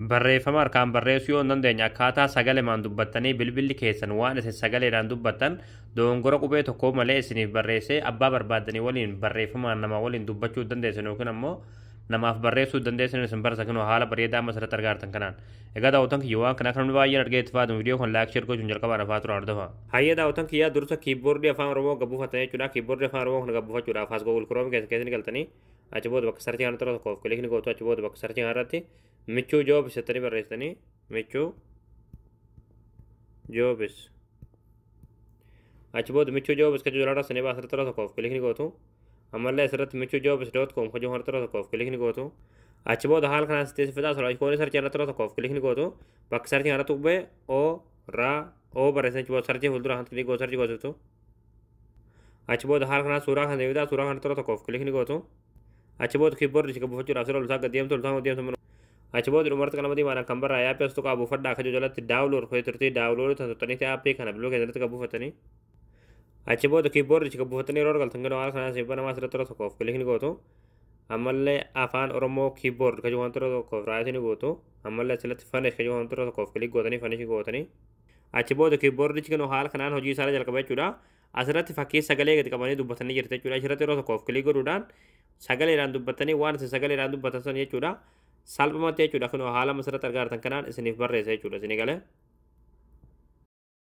Barreeffama harkaan barreessuu yoo hin dandeenye akkaataa sagalemaan dubbattanii bilbilli keessan waan isin sagaleedhaan dubbattan dogongora qubee tokko malee isiniif barreessee abbaa barbaaddanii waliin barreeffamaan nama waliin dubbachuu dandeessan yookiin ammoo namaaf barreessuu dandeessan isin barsa kunoo haala bareedaa masirratti argaartan kanaan. Egaa daawwatan kiyya waan kana kan baay'een argee itti fayyadamu viidiyoo kan laayik sheer gochuun jalqabaan afaa tura hordofa. Hayyee daawwatan kiyya dursa kiiboordii afaan Oromoo gabbuufatan jechuudha. Kiiboordii afaan Oromoo kana gabbuufachuudhaaf as Google Chrome keessatti galtanii achi booda bakka sarchii kana tokkoof kilikni gootu achi booda bakka sarchii kanarratti michuu joobis jettanii barreessitanii michuu joobis achi booda michuu joobis kan jiru sanii baasirra tura tokkoof kilikni gootu ammallee asirratti michuu joobis.com kan jiru tura tokkoof kilikni gootu achi booda haala kanaan siteessifataa sura ikoonii sarchii irra tura tokkoof kilikni gootu bakka sarchii kanarratti ubbee o barreessan achi booda sarchii fuuldura kan kilikni gootu sarchii gootu achi booda haala kanaan suuraa kan deebitaa suuraa kan tura tokkoof kilikni gootu achi booda kiiboordii ishee gabbuufachuudhaaf sirra loltaa gaddeemtu loltaa deemtu achi booda dhumarratti kana madiimaan kan barraa yaappii as tuqaa buufadhaa akka jalatti daawulood feeturtii daawulood tattanii yaappii kana biloo keessatti gabbuufatanii achi booda kiiboordii ishee gabbuufatanii yeroo argaltan gara haala kanaan seebba namaa sirra tura tokkoof kilikni gootu ammallee afaan Oromoo kiiboord kan jiru tura tokkoof raayitini gootu ammallee asirratti fanish kan jiru tura tokkoof kilik gootanii fanish gootanii achi booda kiiboordichi kan haala kanaan hojii isaa jalqaba jechuudha asirratti fakkii sagalee gadi qabanii dubbatanii jirti jechuudha asirratti yeroo tokkoof kilik godhuudhaan sagaleedhaan dubbatanii waan isin sagaleedhaan dubbatan jechuudha salphumatti jechuudha kun haala masirratti argaartan kanaan isiniif barreessa jechuudha isinii galee